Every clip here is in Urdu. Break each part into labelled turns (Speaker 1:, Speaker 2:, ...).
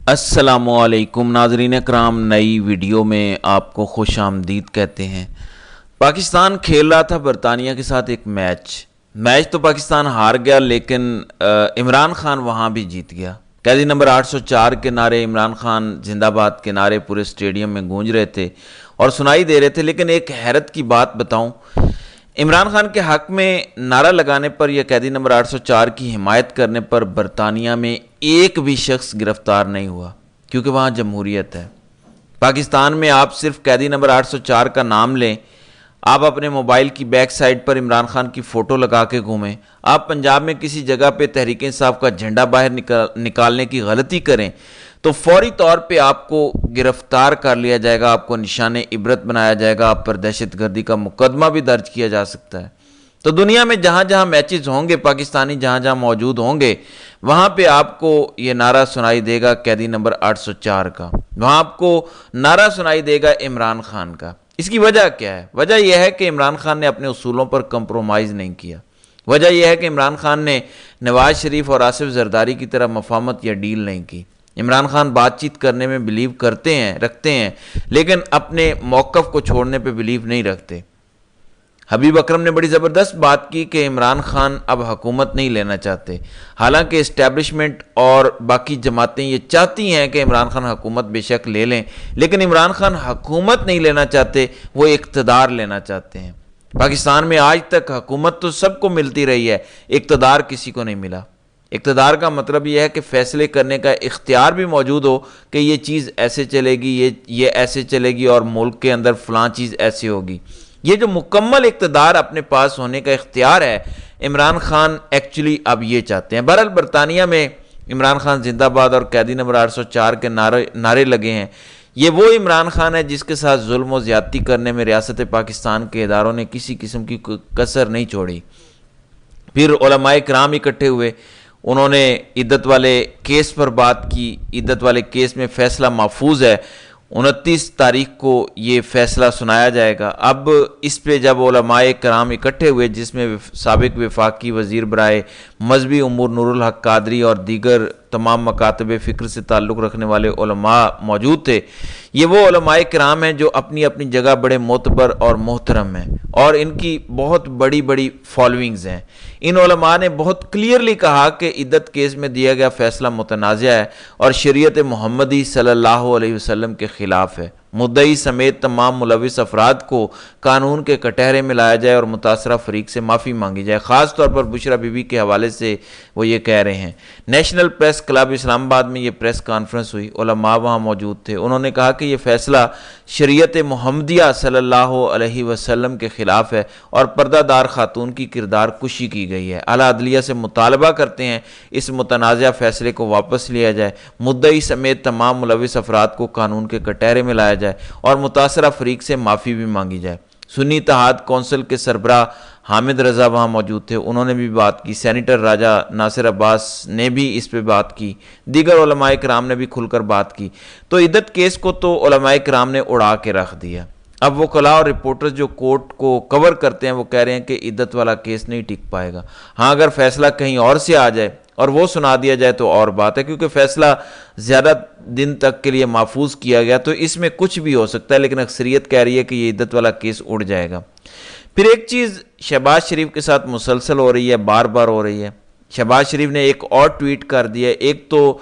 Speaker 1: السلام علیکم ناظرین کرام، نئی ویڈیو میں آپ کو خوش آمدید کہتے ہیں۔ پاکستان کھیل رہا تھا برطانیہ کے ساتھ ایک میچ تو پاکستان ہار گیا، لیکن عمران خان وہاں بھی جیت گیا۔ قیدی نمبر 804 کے نعرے، عمران خان زندہ باد کے نعرے پورے اسٹیڈیم میں گونج رہے تھے اور سنائی دے رہے تھے۔ لیکن ایک حیرت کی بات بتاؤں، عمران خان کے حق میں نعرہ لگانے پر یا قیدی نمبر 804 کی حمایت کرنے پر برطانیہ میں ایک بھی شخص گرفتار نہیں ہوا، کیونکہ وہاں جمہوریت ہے۔ پاکستان میں آپ صرف قیدی نمبر 804 کا نام لیں، آپ اپنے موبائل کی بیک سائڈ پر عمران خان کی فوٹو لگا کے گھومیں، آپ پنجاب میں کسی جگہ پہ تحریک انصاف کا جھنڈا باہر نکالنے کی غلطی کریں تو فوری طور پہ آپ کو گرفتار کر لیا جائے گا، آپ کو نشان عبرت بنایا جائے گا، آپ پر دہشت گردی کا مقدمہ بھی درج کیا جا سکتا ہے۔ تو دنیا میں جہاں جہاں میچز ہوں گے، پاکستانی جہاں جہاں موجود ہوں گے، وہاں پہ آپ کو یہ نعرہ سنائی دے گا قیدی نمبر 804 کا، وہاں آپ کو نعرہ سنائی دے گا عمران خان کا۔ اس کی وجہ کیا ہے؟ وجہ یہ ہے کہ عمران خان نے اپنے اصولوں پر کمپرومائز نہیں کیا۔ وجہ یہ ہے کہ عمران خان نے نواز شریف اور آصف زرداری کی طرح مفاہمت یا ڈیل نہیں کی۔ عمران خان بات چیت کرنے میں بلیو رکھتے ہیں، لیکن اپنے موقف کو چھوڑنے پہ بلیو نہیں رکھتے۔ حبیب اکرم نے بڑی زبردست بات کی کہ عمران خان اب حکومت نہیں لینا چاہتے، حالانکہ اسٹیبلشمنٹ اور باقی جماعتیں یہ چاہتی ہیں کہ عمران خان حکومت بے شک لے لیں، لیکن عمران خان حکومت نہیں لینا چاہتے، وہ اقتدار لینا چاہتے ہیں۔ پاکستان میں آج تک حکومت تو سب کو ملتی رہی ہے، اقتدار کسی کو نہیں ملا۔ اقتدار کا مطلب یہ ہے کہ فیصلے کرنے کا اختیار بھی موجود ہو کہ یہ چیز ایسے چلے گی، یہ ایسے چلے گی اور ملک کے اندر فلاں چیز ایسے ہوگی۔ یہ جو مکمل اقتدار اپنے پاس ہونے کا اختیار ہے، عمران خان ایکچولی اب یہ چاہتے ہیں۔ بہرحال برطانیہ میں عمران خان زندہ باد اور قیدی نمبر 804 کے نعرے لگے ہیں۔ یہ وہ عمران خان ہے جس کے ساتھ ظلم و زیادتی کرنے میں ریاست پاکستان کے اداروں نے کسی قسم کی کسر نہیں چھوڑی۔ پھر علماء کرام اکٹھے ہوئے، انہوں نے عدت والے کیس پر بات کی۔ عدت والے کیس میں فیصلہ محفوظ ہے، 29 تاریخ کو یہ فیصلہ سنایا جائے گا۔ اب اس پہ جب علماء کرام اکٹھے ہوئے، جس میں سابق وفاقی وزیر برائے مذہبی امور نور الحق قادری اور دیگر تمام مکاتب فکر سے تعلق رکھنے والے علماء موجود تھے، یہ وہ علماء کرام ہیں جو اپنی اپنی جگہ بڑے معتبر اور محترم ہیں اور ان کی بہت بڑی بڑی فالوئنگز ہیں۔ ان علماء نے بہت کلیئرلی کہا کہ عدت کیس میں دیا گیا فیصلہ متنازع ہے اور شریعت محمدی صلی اللہ علیہ وسلم کے خلاف ہے۔ مدعی سمیت تمام ملوث افراد کو قانون کے کٹہرے میں لایا جائے اور متاثرہ فریق سے معافی مانگی جائے۔ خاص طور پر بشرا بی بی کے حوالے سے وہ یہ کہہ رہے ہیں۔ نیشنل پریس کلب اسلام آباد میں یہ پریس کانفرنس ہوئی، علماء وہاں موجود تھے۔ انہوں نے کہا کہ یہ فیصلہ شریعت محمدیہ صلی اللہ علیہ وسلم کے خلاف ہے اور پردہ دار خاتون کی کردار کشی کی گئی ہے۔ اعلیٰ عدلیہ سے مطالبہ کرتے ہیں اس متنازع فیصلے کو واپس لیا جائے، مدعی سمیت تمام ملوث افراد کو قانون کے کٹہرے میں لایا جائے اور متاثرہ فریق سے معافی بھی مانگی جائے۔ سنی اتحاد کونسل کے سربراہ حامد رضا وہاں موجود تھے، انہوں نے بھی بات کی۔ سینیٹر راجہ ناصر عباس نے بھی اس پہ بات کی، دیگر علماء کرام نے بھی کھل کر بات کی۔ تو عدت کیس کو تو علماء کرام نے اڑا کے رکھ دیا۔ اب وکلاء اور رپورٹرز جو کورٹ کو کور کرتے ہیں وہ کہہ رہے ہیں کہ عدت والا کیس نہیں ٹک پائے گا۔ ہاں، اگر فیصلہ کہیں اور سے آ جائے اور وہ سنا دیا جائے تو اور بات ہے، کیونکہ فیصلہ زیادہ دن تک کے لیے محفوظ کیا گیا تو اس میں کچھ بھی ہو سکتا ہے، لیکن اکثریت کہہ رہی ہے کہ یہ عدت والا کیس اڑ جائے گا۔ پھر ایک چیز شہباز شریف کے ساتھ مسلسل ہو رہی ہے، بار بار ہو رہی ہے۔ شہباز شریف نے ایک اور ٹویٹ کر دیا۔ ایک تو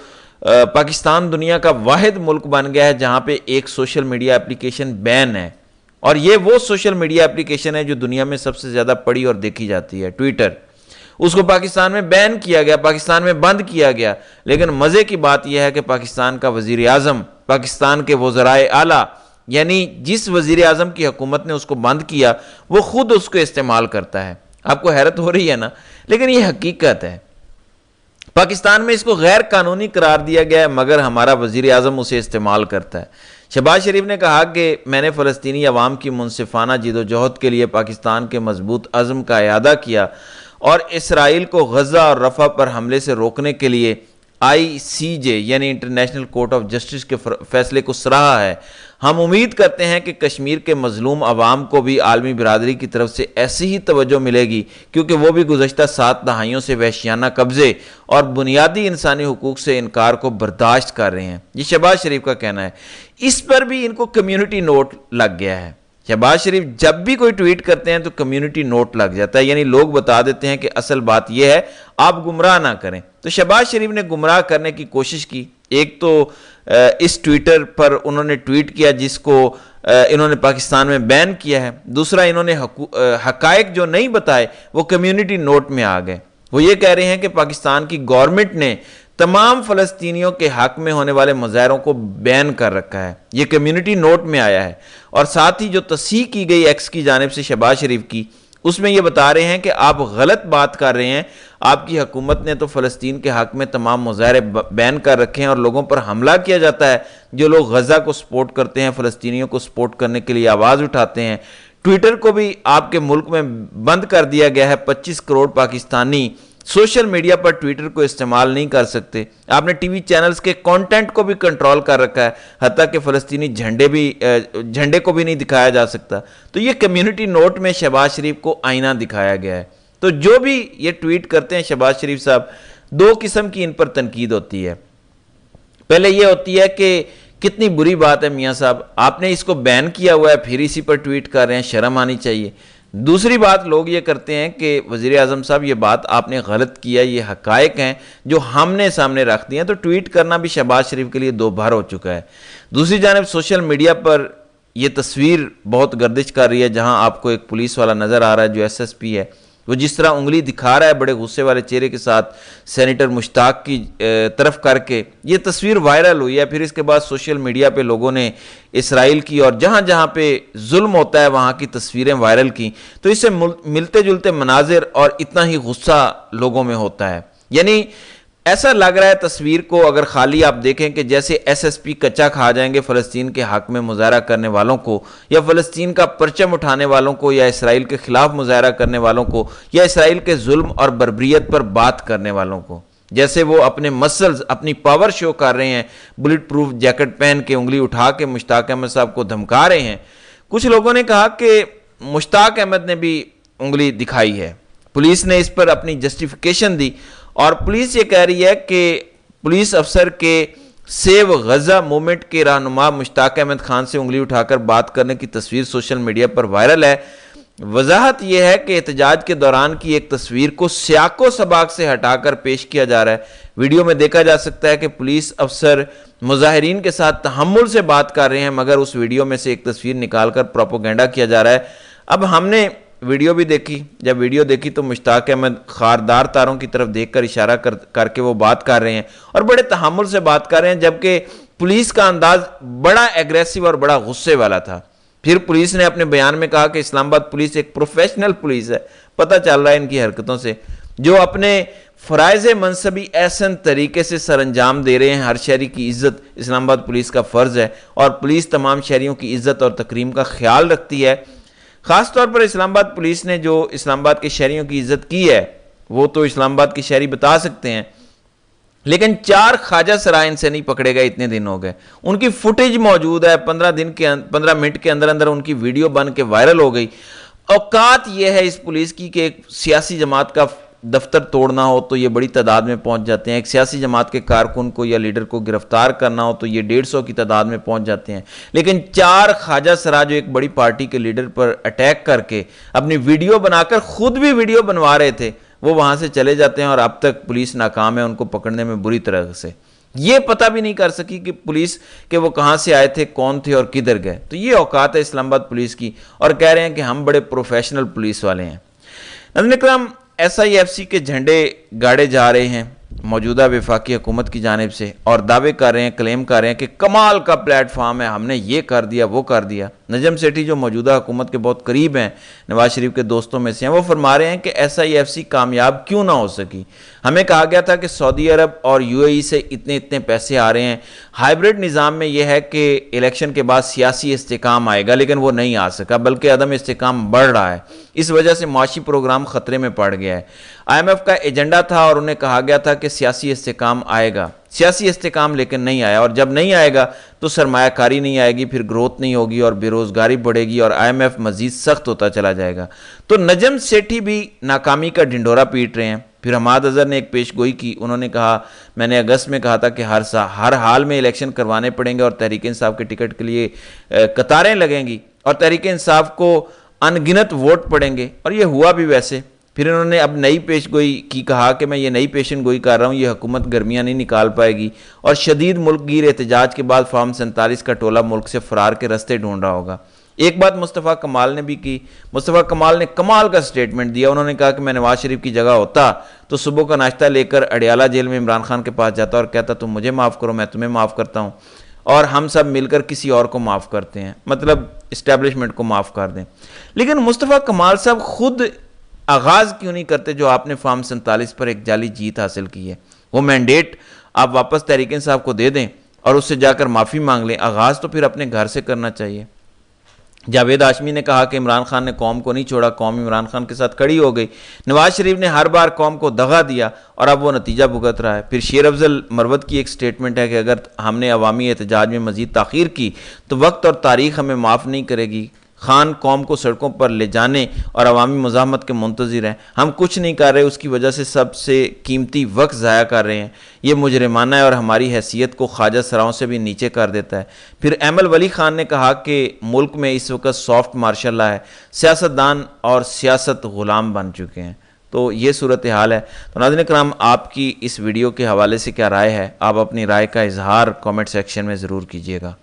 Speaker 1: پاکستان دنیا کا واحد ملک بن گیا ہے جہاں پہ ایک سوشل میڈیا اپلیکیشن بین ہے، اور یہ وہ سوشل میڈیا اپلیکیشن ہے جو دنیا میں سب سے زیادہ پڑھی اور دیکھی جاتی ہے، ٹویٹر۔ اس کو پاکستان میں بین کیا گیا، پاکستان میں بند کیا گیا، لیکن مزے کی بات یہ ہے کہ پاکستان کا وزیر اعظم، پاکستان کے وزرائے اعلیٰ، یعنی جس وزیر اعظم کی حکومت نے اس کو بند کیا، وہ خود اس کو استعمال کرتا ہے۔ آپ کو حیرت ہو رہی ہے نا، لیکن یہ حقیقت ہے۔ پاکستان میں اس کو غیر قانونی قرار دیا گیا ہے، مگر ہمارا وزیر اعظم اسے استعمال کرتا ہے۔ شہباز شریف نے کہا کہ میں نے فلسطینی عوام کی منصفانہ جد و جہد کے لیے پاکستان کے مضبوط عزم کا اعادہ کیا اور اسرائیل کو غزہ اور رفح پر حملے سے روکنے کے لیے ICJ یعنی انٹرنیشنل کورٹ آف جسٹس کے فیصلے کو سراہا ہے۔ ہم امید کرتے ہیں کہ کشمیر کے مظلوم عوام کو بھی عالمی برادری کی طرف سے ایسی ہی توجہ ملے گی، کیونکہ وہ بھی گزشتہ 7 دہائیوں سے وحشیانہ قبضے اور بنیادی انسانی حقوق سے انکار کو برداشت کر رہے ہیں۔ یہ شہباز شریف کا کہنا ہے۔ اس پر بھی ان کو کمیونٹی نوٹ لگ گیا ہے۔ شہباز شریف جب بھی کوئی ٹویٹ کرتے ہیں تو کمیونٹی نوٹ لگ جاتا ہے، یعنی لوگ بتا دیتے ہیں کہ اصل بات یہ ہے، آپ گمراہ نہ کریں۔ تو شہباز شریف نے گمراہ کرنے کی کوشش کی۔ ایک تو اس ٹویٹر پر انہوں نے ٹویٹ کیا جس کو انہوں نے پاکستان میں بین کیا ہے۔ دوسرا، انہوں نے حقائق جو نہیں بتائے وہ کمیونٹی نوٹ میں آ گئے۔ وہ یہ کہہ رہے ہیں کہ پاکستان کی گورنمنٹ نے تمام فلسطینیوں کے حق میں ہونے والے مظاہروں کو بین کر رکھا ہے، یہ کمیونٹی نوٹ میں آیا ہے۔ اور ساتھ ہی جو تصحیح کی گئی ایکس کی جانب سے شہباز شریف کی، اس میں یہ بتا رہے ہیں کہ آپ غلط بات کر رہے ہیں، آپ کی حکومت نے تو فلسطین کے حق میں تمام مظاہرے بین کر رکھے ہیں اور لوگوں پر حملہ کیا جاتا ہے۔ جو لوگ غزہ کو سپورٹ کرتے ہیں، فلسطینیوں کو سپورٹ کرنے کے لیے آواز اٹھاتے ہیں۔ ٹویٹر کو بھی آپ کے ملک میں بند کر دیا گیا ہے۔ 25 کروڑ پاکستانی سوشل میڈیا پر ٹویٹر کو استعمال نہیں کر سکتے۔ آپ نے ٹی وی چینلز کے کانٹینٹ کو بھی کنٹرول کر رکھا ہے، حتیٰ کہ فلسطینی جھنڈے کو بھی نہیں دکھایا جا سکتا۔ تو یہ کمیونٹی نوٹ میں شہباز شریف کو آئینہ دکھایا گیا ہے۔ تو جو بھی یہ ٹویٹ کرتے ہیں شہباز شریف صاحب، 2 قسم کی ان پر تنقید ہوتی ہے۔ پہلے یہ ہوتی ہے کہ کتنی بری بات ہے میاں صاحب، آپ نے اس کو بین کیا ہوا ہے، پھر اسی پر ٹویٹ کر رہے ہیں، شرم آنی چاہیے۔ دوسری بات لوگ یہ کرتے ہیں کہ وزیر اعظم صاحب یہ بات آپ نے غلط کیا، یہ حقائق ہیں جو ہم نے سامنے رکھ دی ہیں۔ تو ٹویٹ کرنا بھی شہباز شریف کے لیے 2 بار ہو چکا ہے۔ دوسری جانب سوشل میڈیا پر یہ تصویر بہت گردش کر رہی ہے، جہاں آپ کو ایک پولیس والا نظر آ رہا ہے جو SSP ہے، وہ جس طرح انگلی دکھا رہا ہے بڑے غصے والے چہرے کے ساتھ سینیٹر مشتاق کی طرف کر کے، یہ تصویر وائرل ہوئی ہے۔ پھر اس کے بعد سوشل میڈیا پہ لوگوں نے اسرائیل کی اور جہاں جہاں پہ ظلم ہوتا ہے وہاں کی تصویریں وائرل کی۔ تو اس سے ملتے جلتے مناظر اور اتنا ہی غصہ لوگوں میں ہوتا ہے۔ یعنی ایسا لگ رہا ہے تصویر کو اگر خالی آپ دیکھیں کہ جیسے SSP کچا کھا جائیں گے فلسطین کے حق میں مظاہرہ کرنے والوں کو، یا فلسطین کا پرچم اٹھانے والوں کو، یا اسرائیل کے خلاف مظاہرہ کرنے والوں کو، یا اسرائیل کے ظلم اور بربریت پر بات کرنے والوں کو، جیسے وہ اپنے مسلز اپنی پاور شو کر رہے ہیں، بلٹ پروف جیکٹ پہن کے انگلی اٹھا کے مشتاق احمد صاحب کو دھمکا رہے ہیں۔ کچھ لوگوں نے کہا کہ مشتاق احمد نے بھی انگلی دکھائی ہے، پولیس نے اس پر اپنی جسٹیفیکیشن دی، اور پولیس یہ کہہ رہی ہے کہ پولیس افسر کے سیو غزہ موومنٹ کے رہنما مشتاق احمد خان سے انگلی اٹھا کر بات کرنے کی تصویر سوشل میڈیا پر وائرل ہے۔ وضاحت یہ ہے کہ احتجاج کے دوران کی ایک تصویر کو سیاق و سباق سے ہٹا کر پیش کیا جا رہا ہے۔ ویڈیو میں دیکھا جا سکتا ہے کہ پولیس افسر مظاہرین کے ساتھ تحمل سے بات کر رہے ہیں، مگر اس ویڈیو میں سے ایک تصویر نکال کر پروپیگنڈا کیا جا رہا ہے۔ اب ہم نے ویڈیو بھی دیکھی، جب ویڈیو دیکھی تو مشتاق احمد خاردار تاروں کی طرف دیکھ کر اشارہ کر کے وہ بات کر رہے ہیں اور بڑے تحمل سے بات کر رہے ہیں، جبکہ پولیس کا انداز بڑا ایگریسو اور بڑا غصے والا تھا۔ پھر پولیس نے اپنے بیان میں کہا کہ اسلام آباد پولیس ایک پروفیشنل پولیس ہے، پتہ چل رہا ہے ان کی حرکتوں سے، جو اپنے فرائض منصبی احسن طریقے سے سر انجام دے رہے ہیں۔ ہر شہری کی عزت اسلام آباد پولیس کا فرض ہے، اور پولیس تمام شہریوں کی عزت اور تکریم کا خیال رکھتی ہے۔ خاص طور پر اسلام آباد پولیس نے جو اسلام آباد کے شہریوں کی عزت کی ہے وہ تو اسلام آباد کے شہری بتا سکتے ہیں، لیکن 4 خواجہ سرائے ان سے نہیں پکڑے گئے، اتنے دن ہو گئے۔ ان کی فوٹیج موجود ہے، 15 منٹ کے اندر اندر ان کی ویڈیو بن کے وائرل ہو گئی۔ اوقات یہ ہے اس پولیس کی کہ ایک سیاسی جماعت کا دفتر توڑنا ہو تو یہ بڑی تعداد میں پہنچ جاتے ہیں، ایک سیاسی جماعت کے کارکن کو یا لیڈر کو گرفتار کرنا ہو تو یہ 150 کی تعداد میں پہنچ جاتے ہیں، لیکن 4 خواجہ سرا جو ایک بڑی پارٹی کے لیڈر پر اٹیک کر کے اپنی ویڈیو بنا کر خود بھی ویڈیو بنوا رہے تھے، وہ وہاں سے چلے جاتے ہیں، اور اب تک پولیس ناکام ہے ان کو پکڑنے میں بری طرح سے۔ یہ پتہ بھی نہیں کر سکی کہ پولیس کے وہ کہاں سے آئے تھے، کون تھے اور کدھر گئے۔ تو یہ اوقات ہے اسلام آباد پولیس کی، اور کہہ رہے ہیں کہ ہم بڑے پروفیشنل پولیس والے ہیں۔ ناظرین اکرام، SIFC کے جھنڈے گاڑے جا رہے ہیں موجودہ وفاقی حکومت کی جانب سے، اور دعوے کر رہے ہیں، کلیم کر رہے ہیں کہ کمال کا پلیٹ فارم ہے، ہم نے یہ کر دیا وہ کر دیا۔ نجم سیٹھی جو موجودہ حکومت کے بہت قریب ہیں، نواز شریف کے دوستوں میں سے ہیں، وہ فرما رہے ہیں کہ SIFC کامیاب کیوں نہ ہو سکی؟ ہمیں کہا گیا تھا کہ سعودی عرب اور UAE سے اتنے پیسے آ رہے ہیں، ہائیبرڈ نظام میں یہ ہے کہ الیکشن کے بعد سیاسی استحکام آئے گا، لیکن وہ نہیں آ سکا، بلکہ عدم استحکام بڑھ رہا ہے۔ اس وجہ سے معاشی پروگرام خطرے میں پڑ گیا ہے۔ IMF کا ایجنڈا تھا اور انہیں کہا گیا تھا کہ سیاسی استحکام آئے گا، سیاسی استحکام لیکن نہیں آیا، اور جب نہیں آئے گا تو سرمایہ کاری نہیں آئے گی، پھر گروتھ نہیں ہوگی اور بے روزگاری بڑھے گی اور IMF مزید سخت ہوتا چلا جائے گا۔ تو نجم سیٹھی بھی ناکامی کا ڈھنڈورا پیٹ رہے ہیں۔ پھر حماد اظہر نے ایک پیش گوئی کی، انہوں نے کہا میں نے اگست میں کہا تھا کہ ہر حال میں الیکشن کروانے پڑیں گے اور تحریک انصاف کے ٹکٹ کے لیے قطاریں لگیں گی اور تحریک انصاف کو ان گنت ووٹ پڑیں گے، اور یہ ہوا بھی ویسے۔ پھر انہوں نے اب نئی پیش گوئی کی، کہا کہ میں یہ نئی پیشن گوئی کر رہا ہوں، یہ حکومت گرمیاں نہیں نکال پائے گی اور شدید ملک گیر احتجاج کے بعد فارم 47 کا ٹولہ ملک سے فرار کے رستے ڈھونڈ رہا ہوگا۔ ایک بات مصطفیٰ کمال نے بھی کی، مصطفیٰ کمال نے کمال کا سٹیٹمنٹ دیا، انہوں نے کہا کہ میں نواز شریف کی جگہ ہوتا تو صبح کا ناشتہ لے کر اڈیالہ جیل میں عمران خان کے پاس جاتا اور کہتا تم مجھے معاف کرو، میں تمہیں معاف کرتا ہوں اور ہم سب مل کر کسی اور کو معاف کرتے ہیں، مطلب اسٹیبلشمنٹ کو معاف کر دیں۔ لیکن مصطفیٰ کمال صاحب خود آغاز کیوں نہیں کرتے جو آپ نے فارم 47 پر ایک جعلی جیت حاصل کی ہے؟ وہ مینڈیٹ آپ واپس تحریک انصاف کو دے دیں اور اس سے جا کر معافی مانگ لیں، آغاز تو پھر اپنے گھر سے کرنا چاہیے۔ جاوید ہاشمی نے کہا کہ عمران خان نے قوم کو نہیں چھوڑا، قوم عمران خان کے ساتھ کھڑی ہو گئی۔ نواز شریف نے ہر بار قوم کو دغا دیا اور اب وہ نتیجہ بھگت رہا ہے۔ پھر شیر افضل مروت کی ایک سٹیٹمنٹ ہے کہ اگر ہم نے عوامی احتجاج میں مزید تاخیر کی تو وقت اور تاریخ ہمیں معاف نہیں کرے گی۔ خان قوم کو سڑکوں پر لے جانے اور عوامی مزاحمت کے منتظر ہیں، ہم کچھ نہیں کر رہے، اس کی وجہ سے سب سے قیمتی وقت ضائع کر رہے ہیں، یہ مجرمانہ ہے اور ہماری حیثیت کو خواجہ سراؤں سے بھی نیچے کر دیتا ہے۔ پھر ایمل ولی خان نے کہا کہ ملک میں اس وقت سافٹ مارشل لا ہے، سیاستدان اور سیاست غلام بن چکے ہیں۔ تو یہ صورتحال ہے۔ تو ناظرین اکرام، آپ کی اس ویڈیو کے حوالے سے کیا رائے ہے؟ آپ اپنی رائے کا اظہار کامنٹ سیکشن میں ضرور کیجیے گا۔